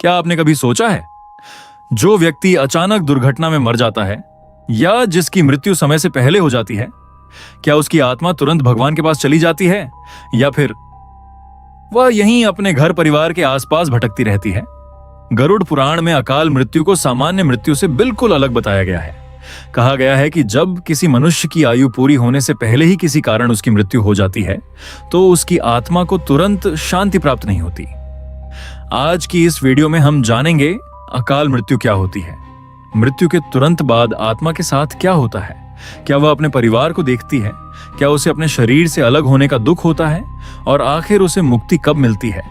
क्या आपने कभी सोचा है, जो व्यक्ति अचानक दुर्घटना में मर जाता है या जिसकी मृत्यु समय से पहले हो जाती है, क्या उसकी आत्मा तुरंत भगवान के पास चली जाती है या फिर वह यहीं अपने घर परिवार के आसपास भटकती रहती है? गरुड़ पुराण में अकाल मृत्यु को सामान्य मृत्यु से बिल्कुल अलग बताया गया है। कहा गया है कि जब किसी मनुष्य की आयु पूरी होने से पहले ही किसी कारण उसकी मृत्यु हो जाती है तो उसकी आत्मा को तुरंत शांति प्राप्त नहीं होती। आज की इस वीडियो में हम जानेंगे अकाल मृत्यु क्या होती है, मृत्यु के तुरंत बाद आत्मा के साथ क्या होता है, क्या वह अपने परिवार को देखती है, क्या उसे अपने शरीर से अलग होने का दुख होता है और आखिर उसे मुक्ति कब मिलती है।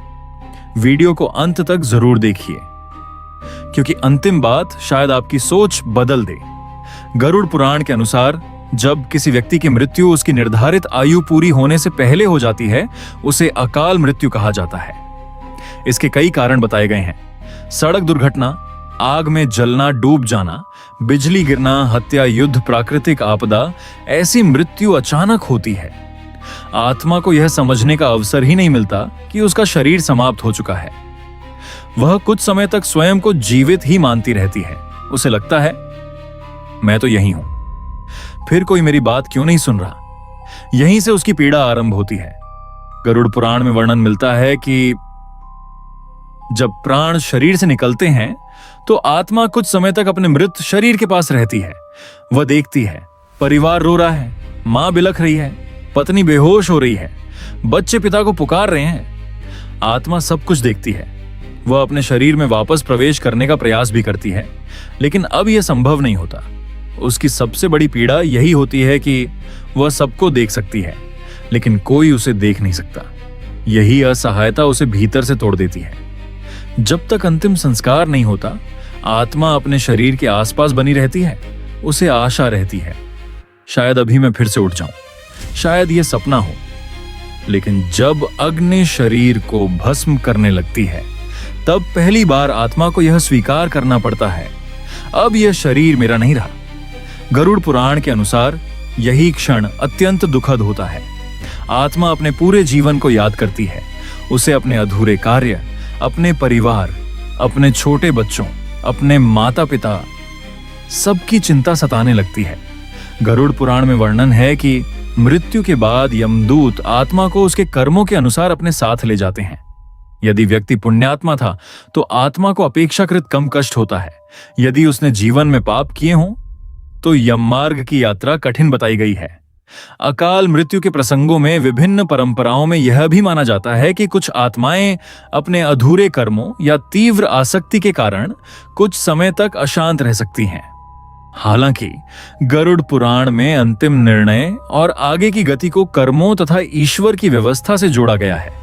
वीडियो को अंत तक जरूर देखिए क्योंकि अंतिम बात शायद आपकी सोच बदल दे। गरुड़ पुराण के अनुसार जब किसी व्यक्ति की मृत्यु उसकी निर्धारित आयु पूरी होने से पहले हो जाती है उसे अकाल मृत्यु कहा जाता है। इसके कई कारण बताए गए हैं। सड़क दुर्घटना, आग में जलना, डूब जाना, बिजली गिरना, हत्या, युद्ध, प्राकृतिक आपदा, ऐसी मृत्यु अचानक होती है। आत्मा को यह समझने का अवसर ही नहीं मिलता कि उसका शरीर समाप्त हो चुका है। वह कुछ समय तक स्वयं को जीवित ही मानती रहती है। उसे लगता है मैं तो यही हूं, फिर कोई मेरी बात क्यों नहीं सुन रहा। यहीं से उसकी पीड़ा आरंभ होती है। गरुड़ पुराण में वर्णन मिलता है कि जब प्राण शरीर से निकलते हैं तो आत्मा कुछ समय तक अपने मृत शरीर के पास रहती है। वह देखती है परिवार रो रहा है, मां बिलख रही है, पत्नी बेहोश हो रही है, बच्चे पिता को पुकार रहे हैं। आत्मा सब कुछ देखती है। वह अपने शरीर में वापस प्रवेश करने का प्रयास भी करती है, लेकिन अब यह संभव नहीं होता। उसकी सबसे बड़ी पीड़ा यही होती है कि वह सबको देख सकती है, लेकिन कोई उसे देख नहीं सकता। यही असहायता उसे भीतर से तोड़ देती है। जब तक अंतिम संस्कार नहीं होता, आत्मा अपने शरीर के आसपास बनी रहती है। उसे आशा रहती है, शायद अभी मैं फिर से उठ जाऊं, शायद यह सपना हो। लेकिन जब अग्नि शरीर को भस्म करने लगती है, तब पहली बार आत्मा को यह स्वीकार करना पड़ता है, अब यह शरीर मेरा नहीं रहा। गरुड़ पुराण के अनुसार यही क्षण अत्यंत दुखद होता है। आत्मा अपने पूरे जीवन को याद करती है। उसे अपने अधूरे कार्य, अपने परिवार, अपने छोटे बच्चों, अपने माता पिता, सबकी चिंता सताने लगती है। गरुड़ पुराण में वर्णन है कि मृत्यु के बाद यमदूत आत्मा को उसके कर्मों के अनुसार अपने साथ ले जाते हैं। यदि व्यक्ति पुण्यात्मा था तो आत्मा को अपेक्षाकृत कम कष्ट होता है। यदि उसने जीवन में पाप किए हों तो यममार्ग की यात्रा कठिन बताई गई है। अकाल मृत्यु के प्रसंगों में विभिन्न परंपराओं में यह भी माना जाता है कि कुछ आत्माएं अपने अधूरे कर्मों या तीव्र आसक्ति के कारण कुछ समय तक अशांत रह सकती हैं। हालांकि गरुड़ पुराण में अंतिम निर्णय और आगे की गति को कर्मों तथा ईश्वर की व्यवस्था से जोड़ा गया है।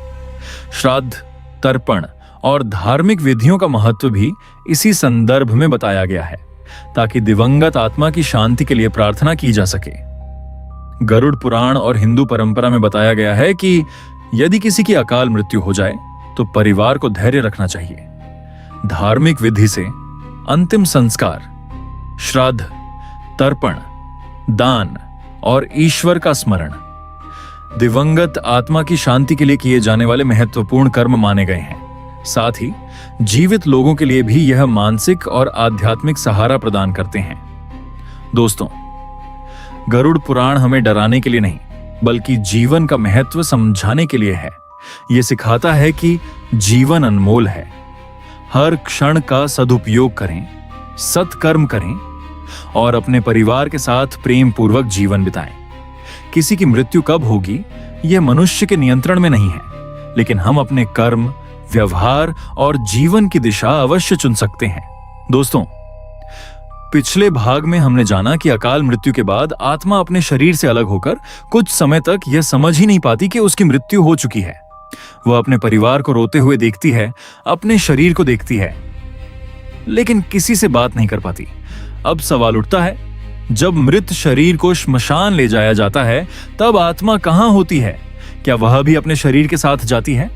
श्राद्ध, तर्पण और धार्मिक विधियों का महत्व भी इसी संदर्भ में बताया गया है, ताकि दिवंगत आत्मा की शांति के लिए प्रार्थना की जा सके। गरुड़ पुराण और हिंदू परंपरा में बताया गया है कि यदि किसी की अकाल मृत्यु हो जाए तो परिवार को धैर्य रखना चाहिए। धार्मिक विधि से अंतिम संस्कार, श्राद्ध, तर्पण, दान और ईश्वर का स्मरण दिवंगत आत्मा की शांति के लिए किए जाने वाले महत्वपूर्ण कर्म माने गए हैं। साथ ही जीवित लोगों के लिए भी यह मानसिक और आध्यात्मिक सहारा प्रदान करते हैं। दोस्तों, गरुड़ पुराण हमें डराने के लिए नहीं, बल्कि जीवन का महत्व समझाने के लिए है। यह सिखाता है कि जीवन अनमोल है। हर क्षण का सदुपयोग करें, सत्कर्म करें और अपने परिवार के साथ प्रेम पूर्वक जीवन बिताएं। किसी की मृत्यु कब होगी यह मनुष्य के नियंत्रण में नहीं है, लेकिन हम अपने कर्म, व्यवहार और जीवन की दिशा अवश्य चुन सकते हैं। दोस्तों, पिछले भाग में हमने जाना कि अकाल मृत्यु के बाद आत्मा अपने शरीर से अलग होकर कुछ समय तक यह समझ ही नहीं पाती कि उसकी मृत्यु हो चुकी है। वह अपने परिवार को रोते हुए देखती है, अपने शरीर को देखती है, लेकिन किसी से बात नहीं कर पाती। अब सवाल उठता है, जब मृत शरीर को श्मशान ले जाया जाता है तब आत्मा कहां होती है? क्या वह भी अपने शरीर के साथ जाती है?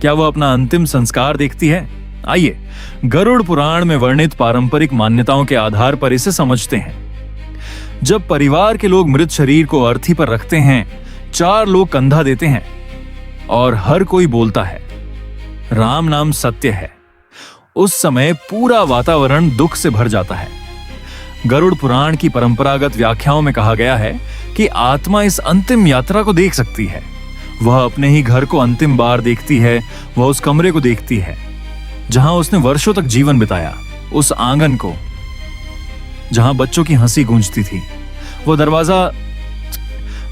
क्या वह अपना अंतिम संस्कार देखती है? आइए गरुड़ पुराण में वर्णित पारंपरिक मान्यताओं के आधार पर इसे समझते हैं। जब परिवार के लोग मृत शरीर को अर्थी पर रखते हैं, 4 लोग कंधा देते हैं और हर कोई बोलता है, राम नाम सत्य है। उस समय पूरा वातावरण दुख से भर जाता है। गरुड़ पुराण की परंपरागत व्याख्याओं में कहा गया है कि आत्मा इस अंतिम यात्रा को देख सकती है। वह अपने ही घर को अंतिम बार देखती है, वह उस कमरे को देखती है जहां उसने वर्षों तक जीवन बिताया, उस आंगन को जहां बच्चों की हंसी गूंजती थी, वो दरवाजा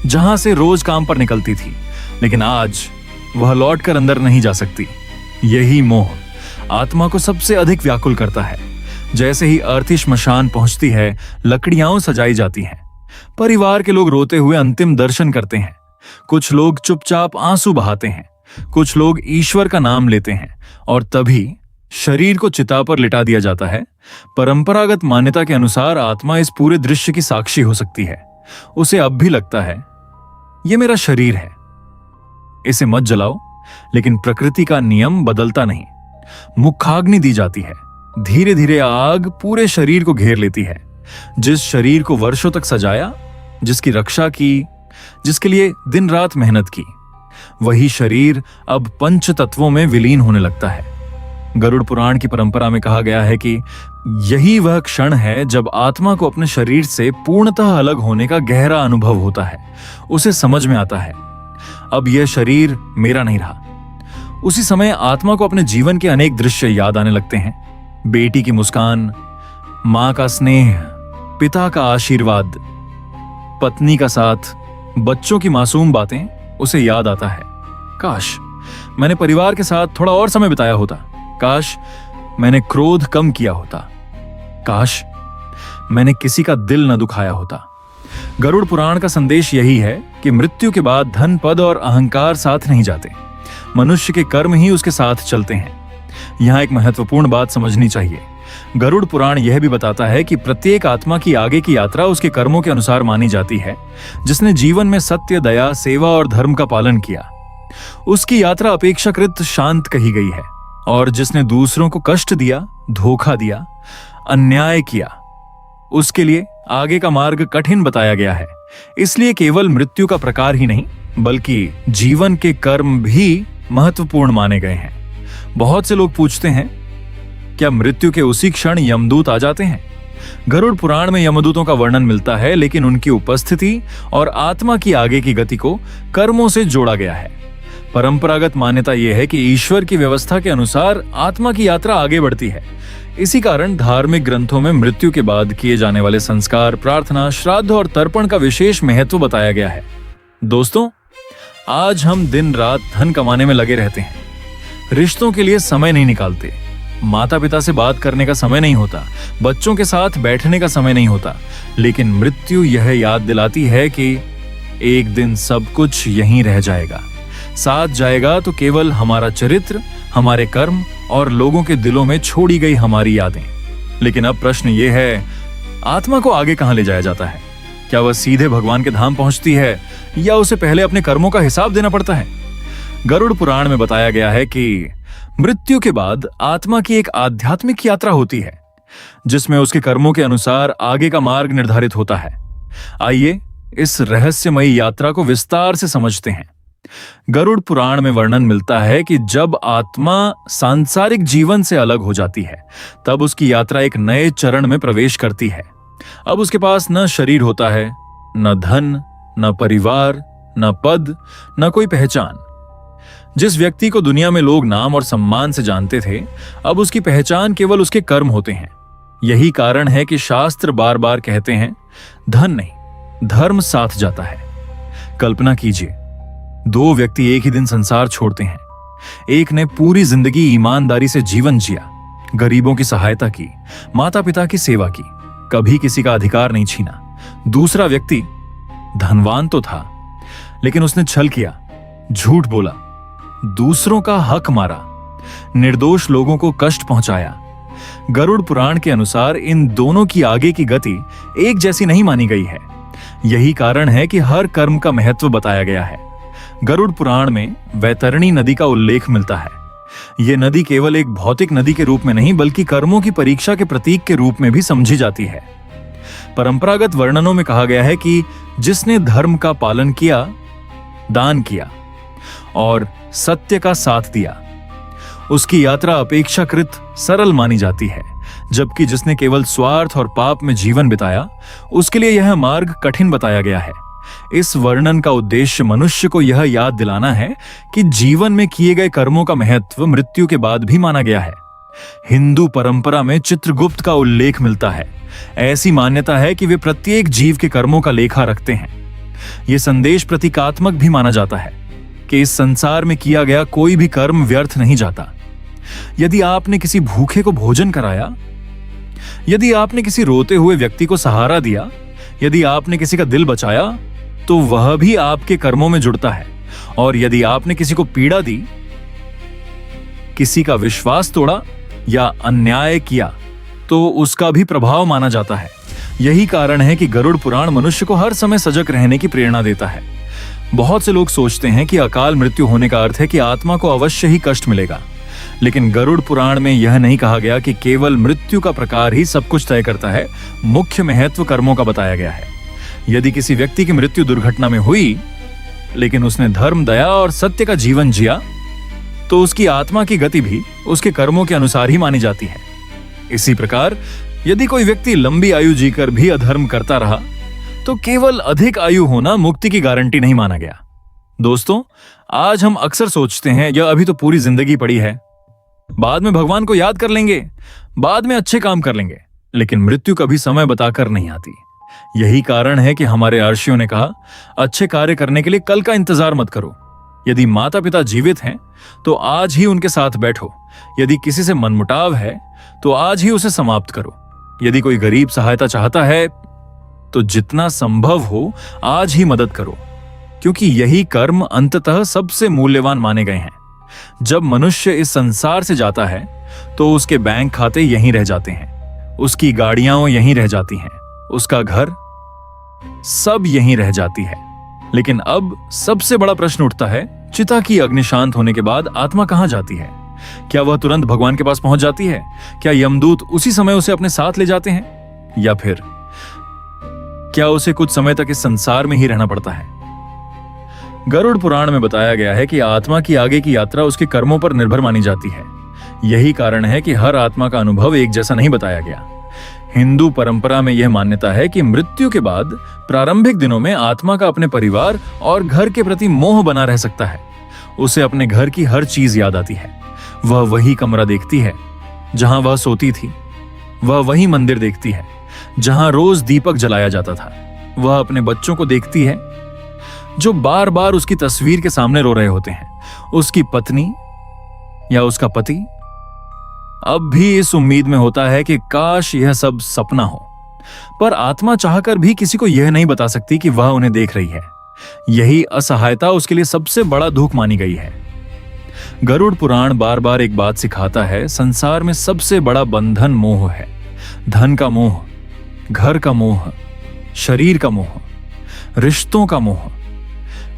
जहां से रोज काम पर निकलती थी, लेकिन आज वह लौटकर अंदर नहीं जा सकती। यही मोह आत्मा को सबसे अधिक व्याकुल करता है। जैसे ही अर्थी श्मशान पहुंचती है, लकड़ियां सजाई जाती हैं, परिवार के लोग रोते हुए अंतिम दर्शन करते हैं, कुछ लोग चुपचाप आंसू बहाते हैं, कुछ लोग ईश्वर का नाम लेते हैं, और तभी शरीर को चिता पर लिटा दिया जाता है। परंपरागत मान्यता के अनुसार आत्मा इस पूरे दृश्य की साक्षी हो सकती है। उसे अब भी लगता है यह मेरा शरीर है, इसे मत जलाओ, लेकिन प्रकृति का नियम बदलता नहीं। मुखाग्नि दी जाती है, धीरे धीरे आग पूरे शरीर को घेर लेती है। जिस शरीर को वर्षों तक सजाया, जिसकी रक्षा की, जिसके लिए दिन रात मेहनत की, वही शरीर अब पंच तत्वों में विलीन होने लगता है। गरुड़ पुराण की परंपरा में कहा गया है कि यही वह क्षण है जब आत्मा को अपने शरीर से पूर्णतः अलग होने का गहरा अनुभव होता है। उसे समझ में आता है अब यह शरीर मेरा नहीं रहा। उसी समय आत्मा को अपने जीवन के अनेक दृश्य याद आने लगते हैं। बेटी की मुस्कान, मां का स्नेह, पिता का आशीर्वाद, पत्नी का साथ, बच्चों की मासूम बातें उसे याद आता है। काश मैंने परिवार के साथ थोड़ा और समय बिताया होता, काश मैंने क्रोध कम किया होता, काश मैंने किसी का दिल न दुखाया होता। गरुड़ पुराण का संदेश यही है कि मृत्यु के बाद धन, पद और अहंकार साथ नहीं जाते, मनुष्य के कर्म ही उसके साथ चलते हैं। यहां एक महत्वपूर्ण बात समझनी चाहिए। गरुड़ पुराण यह भी बताता है कि प्रत्येक आत्मा की आगे की यात्रा उसके कर्मों के अनुसार मानी जाती है। जिसने जीवन में सत्य, दया, सेवा और धर्म का पालन किया, उसकी यात्रा अपेक्षाकृत शांत कही गई है। और जिसने दूसरों को कष्ट दिया, धोखा दिया, अन्याय किया, उसके लिए आगे का मार्ग कठिन बताया गया है। इसलिए केवल मृत्यु का प्रकार ही नहीं, बल्कि जीवन के कर्म भी महत्वपूर्ण माने गए हैं। बहुत से लोग पूछते हैं, क्या मृत्यु के उसी क्षण यमदूत आ जाते हैं? गरुड़ पुराण में यमदूतों का वर्णन मिलता है, लेकिन उनकी उपस्थिति और आत्मा की आगे की गति को कर्मों से जोड़ा गया है। परंपरागत मान्यता यह है कि ईश्वर की व्यवस्था के अनुसार आत्मा की यात्रा आगे बढ़ती है। इसी कारण धार्मिक ग्रंथों में मृत्यु के बाद किए जाने वाले संस्कार, प्रार्थना, श्राद्ध और तर्पण का विशेष महत्व बताया गया है। दोस्तों, आज हम दिन रात धन कमाने में लगे रहते हैं, रिश्तों के लिए समय नहीं निकालते, माता पिता से बात करने का समय नहीं होता, बच्चों के साथ बैठने का समय नहीं होता, लेकिन मृत्यु यह याद दिलाती है कि एक दिन सब कुछ यहीं रह जाएगा। साथ जाएगा तो केवल हमारा चरित्र, हमारे कर्म और लोगों के दिलों में छोड़ी गई हमारी यादें। लेकिन अब प्रश्न यह है, आत्मा को आगे कहां ले जाया जाता है? क्या वह सीधे भगवान के धाम पहुंचती है या उसे पहले अपने कर्मों का हिसाब देना पड़ता है? गरुड़ पुराण में बताया गया है कि मृत्यु के बाद आत्मा की एक आध्यात्मिक यात्रा होती है, जिसमें उसके कर्मों के अनुसार आगे का मार्ग निर्धारित होता है। आइए इस रहस्यमयी यात्रा को विस्तार से समझते हैं। गरुड़ पुराण में वर्णन मिलता है कि जब आत्मा सांसारिक जीवन से अलग हो जाती है, तब उसकी यात्रा एक नए चरण में प्रवेश करती है। अब उसके पास न शरीर होता है, न धन, न परिवार, न पद, न कोई पहचान। जिस व्यक्ति को दुनिया में लोग नाम और सम्मान से जानते थे, अब उसकी पहचान केवल उसके कर्म होते हैं। यही कारण है कि शास्त्र बार बार कहते हैं, धन नहीं, धर्म साथ जाता है। कल्पना कीजिए, दो व्यक्ति एक ही दिन संसार छोड़ते हैं। एक ने पूरी जिंदगी ईमानदारी से जीवन जिया, गरीबों की सहायता की, माता पिता की सेवा की, कभी किसी का अधिकार नहीं छीना। दूसरा व्यक्ति धनवान तो था, लेकिन उसने छल किया, झूठ बोला, दूसरों का हक मारा, निर्दोष लोगों को कष्ट पहुंचाया। गरुड़ पुराण के अनुसार इन दोनों की आगे की गति एक जैसी नहीं मानी गई है। यही कारण है कि हर कर्म का महत्व बताया गया है। गरुड़ पुराण में वैतरणी नदी का उल्लेख मिलता है। यह नदी केवल एक भौतिक नदी के रूप में नहीं, बल्कि कर्मों की परीक्षा के प्रतीक के रूप में भी समझी जाती है। परंपरागत वर्णनों में कहा गया है कि जिसने धर्म का पालन किया, दान किया और सत्य का साथ दिया, उसकी यात्रा अपेक्षाकृत सरल मानी जाती है, जबकि जिसने केवल स्वार्थ और पाप में जीवन बिताया उसके लिए यह मार्ग कठिन बताया गया है। इस वर्णन का उद्देश्य मनुष्य को यह याद दिलाना है कि जीवन में किए गए कर्मों का महत्व मृत्यु के बाद भी माना गया है। हिंदू परंपरा में चित्रगुप्त का उल्लेख मिलता है। ऐसी मान्यता है कि वे प्रत्येक जीव के कर्मों का लेखा रखते हैं। यह संदेश प्रतीकात्मक भी माना जाता है कि इस संसार में किया गया कोई भी कर्म व्यर्थ नहीं जाता। यदि आपने किसी भूखे को भोजन कराया, यदि आपने किसी रोते हुए व्यक्ति को सहारा दिया, यदि आपने किसी का दिल बचाया, तो वह भी आपके कर्मों में जुड़ता है। और यदि आपने किसी को पीड़ा दी, किसी का विश्वास तोड़ा या अन्याय किया, तो उसका भी प्रभाव माना जाता है। यही कारण है कि गरुड़ पुराण मनुष्य को हर समय सजग रहने की प्रेरणा देता है। बहुत से लोग सोचते हैं कि अकाल मृत्यु होने का अर्थ है कि आत्मा को अवश्य ही कष्ट मिलेगा, लेकिन गरुड़ पुराण में यह नहीं कहा गया कि केवल मृत्यु का प्रकार ही सब कुछ तय करता है। मुख्य महत्व कर्मों का बताया गया है। यदि किसी व्यक्ति की मृत्यु दुर्घटना में हुई, लेकिन उसने धर्म, दया और सत्य का जीवन जिया, तो उसकी आत्मा की गति भी उसके कर्मों के अनुसार ही मानी जाती है। इसी प्रकार यदि कोई व्यक्ति लंबी आयु जीकर भी अधर्म करता रहा, तो केवल अधिक आयु होना मुक्ति की गारंटी नहीं माना गया। दोस्तों, आज हम अक्सर सोचते हैं यह अभी तो पूरी जिंदगी पड़ी है, बाद में भगवान को याद कर लेंगे, बाद में अच्छे काम कर लेंगे, लेकिन मृत्यु कभी समय बताकर नहीं आती। यही कारण है कि हमारे ऋषियों ने कहा, अच्छे कार्य करने के लिए कल का इंतजार मत करो। यदि माता पिता जीवित हैं, तो आज ही उनके साथ बैठो। यदि किसी से मनमुटाव है, तो आज ही उसे समाप्त करो। यदि कोई गरीब सहायता चाहता है, तो जितना संभव हो आज ही मदद करो, क्योंकि यही कर्म अंततः सबसे मूल्यवान माने गए हैं। जब मनुष्य इस संसार से जाता है, तो उसके बैंक खाते यहीं रह जाते हैं, उसकी गाड़ियां यहीं रह जाती हैं, उसका घर सब यहीं रह जाती है। लेकिन अब सबसे बड़ा प्रश्न उठता है, चिता की अग्नि शांत होने के बाद आत्मा कहां जाती है? क्या वह तुरंत भगवान के पास पहुंच जाती है? क्या यमदूत उसी समय उसे अपने साथ ले जाते हैं? या फिर क्या उसे कुछ समय तक इस संसार में ही रहना पड़ता है? गरुड़ पुराण में बताया गया है कि आत्मा की आगे की यात्रा उसके कर्मों पर निर्भर मानी जाती है। यही कारण है कि हर आत्मा का अनुभव एक जैसा नहीं बताया गया। हिंदू परंपरा में यह मान्यता है कि मृत्यु के बाद प्रारंभिक दिनों में आत्मा का अपने परिवार और घर के प्रति मोह बना रह सकता है। उसे अपने घर की हर चीज याद आती है। वह वही कमरा देखती है जहां वह सोती थी, वह वही मंदिर देखती है जहां रोज दीपक जलाया जाता था। वह अपने बच्चों को देखती है जो बार बार उसकी तस्वीर के सामने रो रहे होते हैं। उसकी पत्नी या उसका पति अब भी इस उम्मीद में होता है कि काश यह सब सपना हो, पर आत्मा चाहकर भी किसी को यह नहीं बता सकती कि वह उन्हें देख रही है। यही असहायता उसके लिए सबसे बड़ा दुख मानी गई है। गरुड़ पुराण बार बार एक बात सिखाता है, संसार में सबसे बड़ा बंधन मोह है। धन का मोह, घर का मोह, शरीर का मोह, रिश्तों का मोह।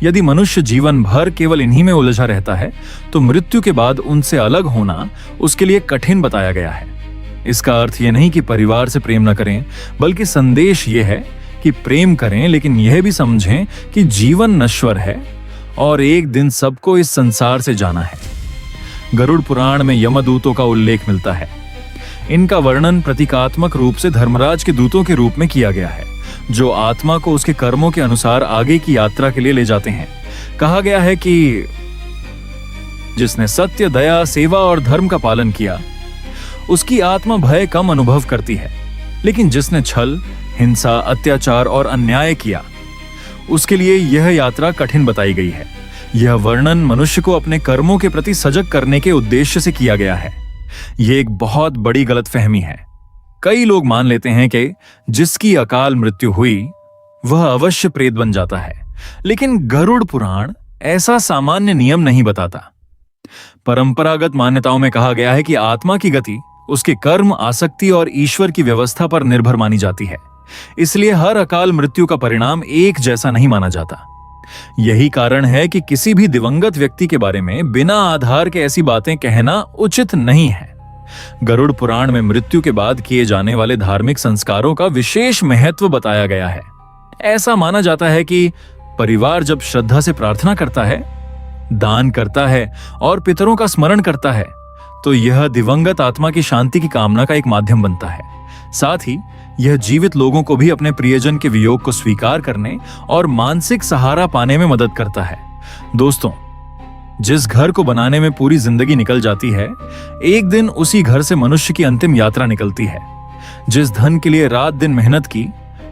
यदि मनुष्य जीवन भर केवल इन्हीं में उलझा रहता है, तो मृत्यु के बाद उनसे अलग होना उसके लिए कठिन बताया गया है। इसका अर्थ यह नहीं कि परिवार से प्रेम न करें, बल्कि संदेश यह है कि प्रेम करें, लेकिन यह भी समझें कि जीवन नश्वर है और एक दिन सबको इस संसार से जाना है। गरुड़ पुराण में यमदूतों का उल्लेख मिलता है। इनका वर्णन प्रतीकात्मक रूप से धर्मराज के दूतों के रूप में किया गया है, जो आत्मा को उसके कर्मों के अनुसार आगे की यात्रा के लिए ले जाते हैं। कहा गया है कि जिसने सत्य, दया, सेवा और धर्म का पालन किया, उसकी आत्मा भय कम अनुभव करती है, लेकिन जिसने छल, हिंसा, अत्याचार और अन्याय किया, उसके लिए यह यात्रा कठिन बताई गई है। यह वर्णन मनुष्य को अपने कर्मों के प्रति सजग करने के उद्देश्य से किया गया है। यह एक बहुत बड़ी गलतफहमी है। कई लोग मान लेते हैं कि जिसकी अकाल मृत्यु हुई वह अवश्य प्रेत बन जाता है, लेकिन गरुड़ पुराण ऐसा सामान्य नियम नहीं बताता। परंपरागत मान्यताओं में कहा गया है कि आत्मा की गति उसके कर्म, आसक्ति और ईश्वर की व्यवस्था पर निर्भर मानी जाती है। इसलिए हर अकाल मृत्यु का परिणाम एक जैसा नहीं माना जाता। यही कारण है कि किसी भी दिवंगत व्यक्ति के बारे में बिना आधार के ऐसी बातें कहना उचित नहीं है। गरुड़ पुराण में मृत्यु के बाद किए जाने वाले धार्मिक संस्कारों का विशेष महत्व बताया गया है। ऐसा माना जाता है कि परिवार जब श्रद्धा से प्रार्थना करता है, दान करता है और पितरों का स्मरण करता है, तो यह दिवंगत आत्मा की शांति की कामना का एक माध्यम बनता है। साथ ही यह जीवित लोगों को भी अपने प्रियजन के वियोग को स्वीकार करने और मानसिक सहारा पाने में मदद करता है। दोस्तों, जिस घर को बनाने में पूरी जिंदगी निकल जाती है, एक दिन उसी घर से मनुष्य की अंतिम यात्रा निकलती है। जिस धन के लिए रात दिन मेहनत की,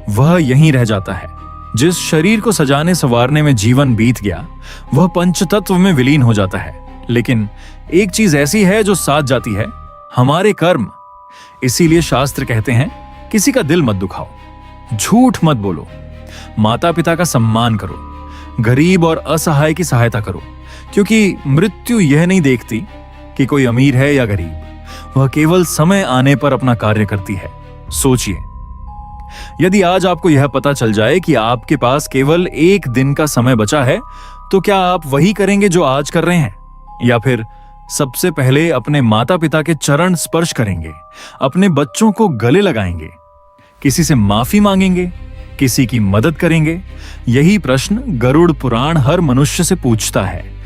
वह यहीं रह जाता है। जिस शरीर को सजाने संवारने में जीवन बीत गया, वह पंचतत्व में विलीन हो जाता है। लेकिन एक चीज ऐसी है जो साथ जाती है, हमारे कर्म। इसीलिए शास्त्र कहते हैं, किसी का दिल मत दुखाओ, झूठ मत बोलो, माता पिता का सम्मान करो, गरीब और असहाय की सहायता करो, क्योंकि मृत्यु यह नहीं देखती कि कोई अमीर है या गरीब, वह केवल समय आने पर अपना कार्य करती है। सोचिए, यदि आज आपको यह पता चल जाए कि आपके पास केवल एक दिन का समय बचा है, तो क्या आप वही करेंगे जो आज कर रहे हैं, या फिर सबसे पहले अपने माता पिता के चरण स्पर्श करेंगे, अपने बच्चों को गले लगाएंगे, किसी से माफी मांगेंगे, किसी की मदद करेंगे? यही प्रश्न गरुड़ पुराण हर मनुष्य से पूछता है।